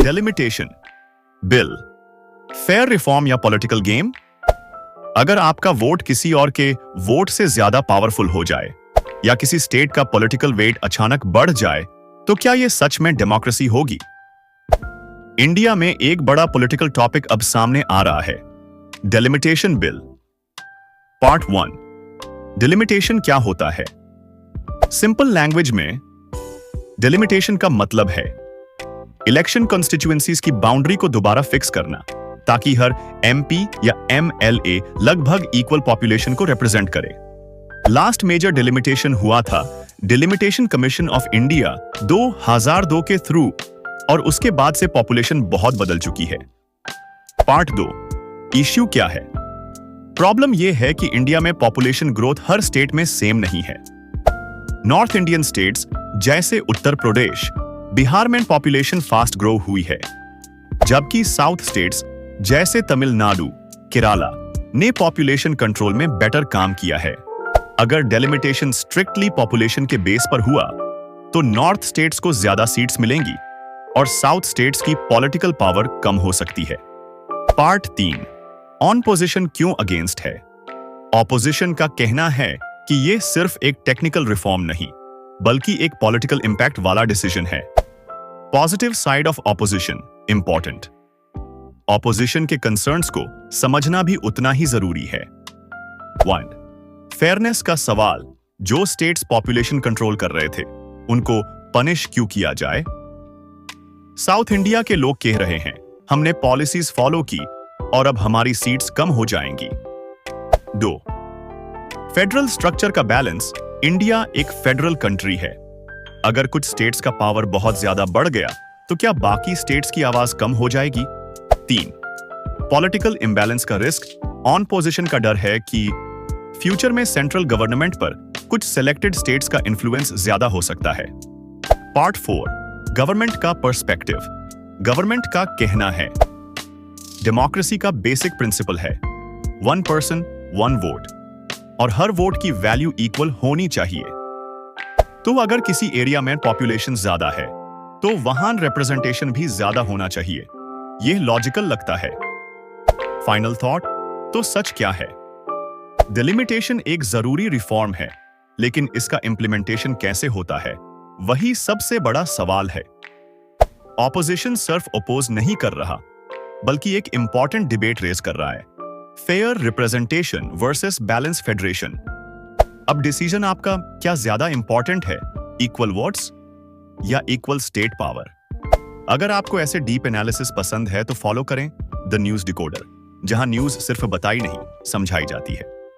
Delimitation bill, fair reform या political game? अगर आपका वोट किसी और के वोट से ज्यादा पावरफुल हो जाए या किसी स्टेट का पॉलिटिकल वेट अचानक बढ़ जाए तो क्या यह सच में डेमोक्रेसी होगी? इंडिया में एक बड़ा पॉलिटिकल टॉपिक अब सामने आ रहा है, डेलिमिटेशन बिल। पार्ट 1, डिलिमिटेशन क्या होता है? सिंपल लैंग्वेज में डिलिमिटेशन का मतलब है इलेक्शन कॉन्स्टिट्यूएंसीज की बाउंड्री को दोबारा फिक्स करना ताकि हर एमपी या एमएलए लगभग इक्वल पॉपुलेशन को रिप्रेजेंट करे। लास्ट मेजर डिलिमिटेशन हुआ था डिलिमिटेशन कमीशन ऑफ इंडिया 2002 के थ्रू, और उसके बाद से पॉपुलेशन बहुत बदल चुकी है। पार्ट 2, इश्यू क्या है? प्रॉब्लम यह है कि इंडिया में पॉपुलेशन ग्रोथ हर स्टेट में सेम नहीं है। नॉर्थ इंडियन स्टेट्स जैसे उत्तर प्रदेश, बिहार में पॉपुलेशन फास्ट ग्रो हुई है, जबकि साउथ स्टेट्स जैसे तमिलनाडु, केरला ने पॉपुलेशन कंट्रोल में बेटर काम किया है। अगर डेलिमिटेशन स्ट्रिक्टली पॉपुलेशन के बेस पर हुआ तो नॉर्थ स्टेट्स को ज्यादा सीट्स मिलेंगी और साउथ स्टेट्स की पॉलिटिकल पावर कम हो सकती है। पार्ट 3, ऑन पोजिशन क्यों अगेंस्ट है? ऑपोजिशन का कहना है कि यह सिर्फ एक टेक्निकल रिफॉर्म नहीं बल्कि एक पॉलिटिकल इंपैक्ट वाला डिसीजन है। Positive side of opposition important. Opposition के कंसर्न्स को समझना भी उतना ही जरूरी है। 1, फेयरनेस का सवाल। जो स्टेट्स पॉपुलेशन कंट्रोल कर रहे थे उनको पनिश क्यों किया जाए? साउथ इंडिया के लोग कह रहे हैं हमने पॉलिसीज फॉलो की और अब हमारी सीट्स कम हो जाएंगी। 2, फेडरल स्ट्रक्चर का बैलेंस। इंडिया एक फेडरल कंट्री है, अगर कुछ स्टेट्स का पावर बहुत ज्यादा बढ़ गया तो क्या बाकी स्टेट्स की आवाज कम हो जाएगी? 3, पॉलिटिकल इंबैलेंस का रिस्क। ऑन पोजिशन का डर है कि फ्यूचर में सेंट्रल गवर्नमेंट पर कुछ सिलेक्टेड स्टेट्स का इन्फ्लुएंस ज्यादा हो सकता है। पार्ट 4, गवर्नमेंट का पर्सपेक्टिव। गवर्नमेंट का कहना है डेमोक्रेसी का बेसिक प्रिंसिपल है 1 पर्सन 1 वोट, और हर वोट की वैल्यू इक्वल होनी चाहिए। तो अगर किसी एरिया में पॉपुलेशन ज्यादा है तो वहां रिप्रेजेंटेशन भी ज्यादा होना चाहिए। यह लॉजिकल लगता है। फाइनल थॉट, तो सच क्या है? डिलिमिटेशन एक जरूरी रिफॉर्म है, लेकिन इसका इंप्लीमेंटेशन कैसे होता है वही सबसे बड़ा सवाल है। ऑपोजिशन सिर्फ अपोज नहीं कर रहा बल्कि एक इंपॉर्टेंट डिबेट रेज कर रहा है, fair representation versus balance federation. अब डिसीजन आपका क्या ज्यादा इंपॉर्टेंट है, इक्वल वोट्स या इक्वल स्टेट पावर? अगर आपको ऐसे डीप एनालिसिस पसंद है तो फॉलो करें द न्यूज डिकोडर, जहां न्यूज सिर्फ बताई नहीं समझाई जाती है।